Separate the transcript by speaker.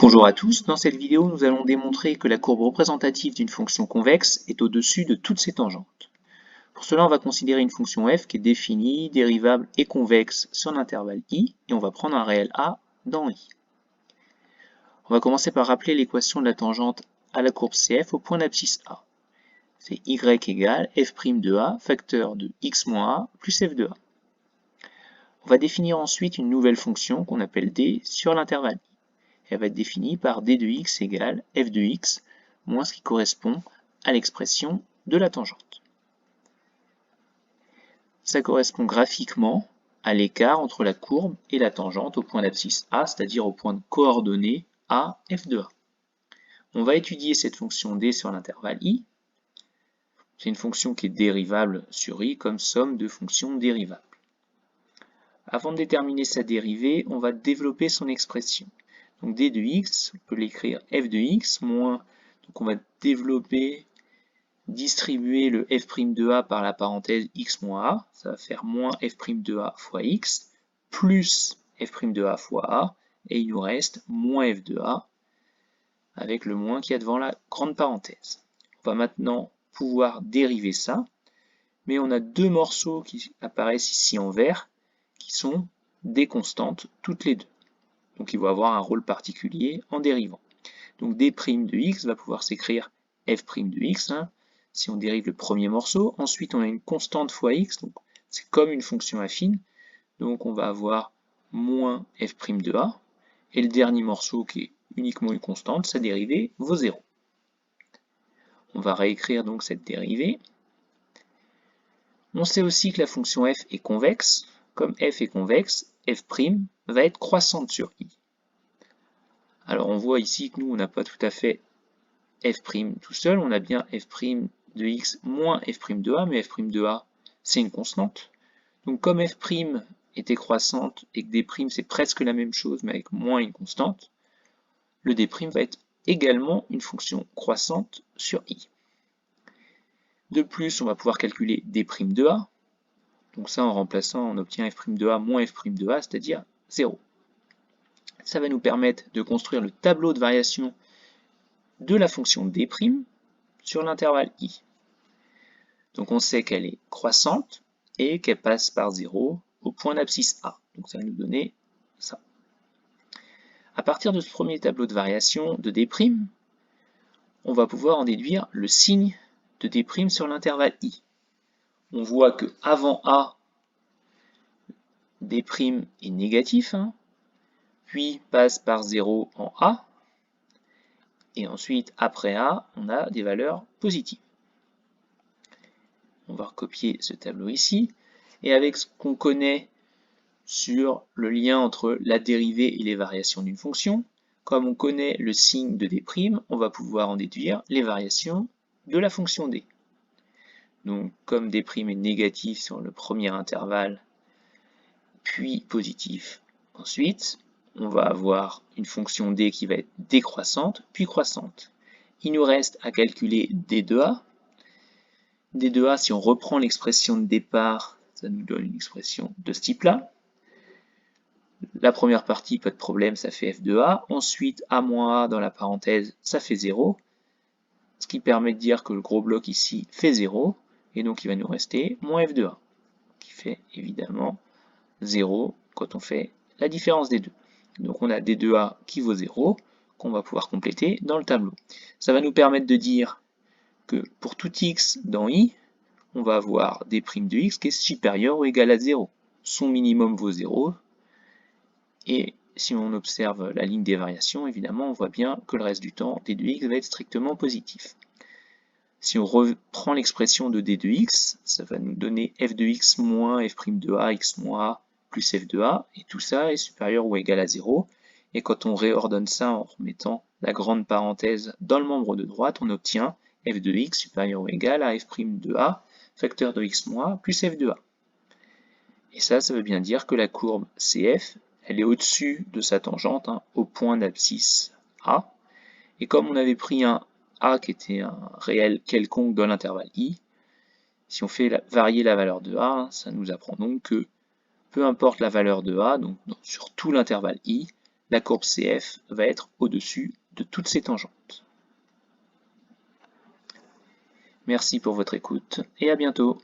Speaker 1: Bonjour à tous, dans cette vidéo nous allons démontrer que la courbe représentative d'une fonction convexe est au-dessus de toutes ses tangentes. Pour cela on va considérer une fonction f qui est définie, dérivable et convexe sur l'intervalle i et on va prendre un réel a dans i. On va commencer par rappeler l'équation de la tangente à la courbe CF au point d'abscisse a. C'est y égale f' de a facteur de x moins a plus f de a. On va définir ensuite une nouvelle fonction qu'on appelle d sur l'intervalle i. Elle va être définie par d de x égale f de x moins ce qui correspond à l'expression de la tangente. Ça correspond graphiquement à l'écart entre la courbe et la tangente au point d'abscisse a, c'est-à-dire au point de coordonnées a, f de a. On va étudier cette fonction d sur l'intervalle i. C'est une fonction qui est dérivable sur i comme somme de fonctions dérivables. Avant de déterminer sa dérivée, on va développer son expression. Donc d de x, on peut l'écrire f de x moins, donc on va distribuer le f' de a par la parenthèse x moins a, ça va faire moins f' de a fois x, plus f' de a fois a, et il nous reste moins f de a, avec le moins qui est devant la grande parenthèse. On va maintenant pouvoir dériver ça, mais on a deux morceaux qui apparaissent ici en vert, qui sont des constantes, toutes les deux. Donc il va avoir un rôle particulier en dérivant. Donc d' de x va pouvoir s'écrire f' de x, hein, si on dérive le premier morceau. Ensuite on a une constante fois x, donc c'est comme une fonction affine. Donc on va avoir moins f' de a. Et le dernier morceau qui est uniquement une constante, sa dérivée vaut 0. On va réécrire donc cette dérivée. On sait aussi que la fonction f est convexe. Comme f est convexe, f' va être croissante sur i. Alors on voit ici que nous on n'a pas tout à fait f' tout seul, on a bien f' de x moins f' de a, mais f' de a c'est une constante. Donc comme f' était croissante et que d' c'est presque la même chose mais avec moins une constante, le d' va être également une fonction croissante sur i. De plus, on va pouvoir calculer d' de a. Donc ça, en remplaçant, on obtient f' de a moins f' de a, c'est-à-dire 0. Ça va nous permettre de construire le tableau de variation de la fonction d' sur l'intervalle i. Donc on sait qu'elle est croissante et qu'elle passe par 0 au point d'abscisse a. Donc ça va nous donner ça. À partir de ce premier tableau de variation de d', on va pouvoir en déduire le signe de d' sur l'intervalle i. On voit que avant a, d' est négatif, hein, puis passe par 0 en a, et ensuite après a, on a des valeurs positives. On va recopier ce tableau ici, et avec ce qu'on connaît sur le lien entre la dérivée et les variations d'une fonction, comme on connaît le signe de d', on va pouvoir en déduire les variations de la fonction d. Donc comme d' est négatif sur le premier intervalle, puis positif ensuite, on va avoir une fonction d qui va être décroissante, puis croissante. Il nous reste à calculer d de a. D de a, si on reprend l'expression de départ, ça nous donne une expression de ce type-là. La première partie, pas de problème, ça fait f de a. Ensuite, a moins a dans la parenthèse, ça fait 0. Ce qui permet de dire que le gros bloc ici fait 0. Et donc, il va nous rester moins f de a, qui fait évidemment 0 quand on fait la différence des deux. Donc, on a d de a qui vaut 0, qu'on va pouvoir compléter dans le tableau. Ça va nous permettre de dire que pour tout x dans i, on va avoir d' de x qui est supérieur ou égal à 0. Son minimum vaut 0. Et si on observe la ligne des variations, évidemment, on voit bien que le reste du temps, d de x va être strictement positif. Si on reprend l'expression de d de x, ça va nous donner f de x moins f' de a, x moins a, plus f de a, et tout ça est supérieur ou égal à 0. Et quand on réordonne ça en remettant la grande parenthèse dans le membre de droite, on obtient f de x supérieur ou égal à f' de a, facteur de x moins a, plus f de a. Et ça veut bien dire que la courbe CF, elle est au-dessus de sa tangente, hein, au point d'abscisse A. Et comme on avait pris un A qui était un réel quelconque dans l'intervalle I, si on fait varier la valeur de A, hein, ça nous apprend donc que peu importe la valeur de A, donc sur tout l'intervalle I, la courbe CF va être au-dessus de toutes ces tangentes. Merci pour votre écoute et à bientôt.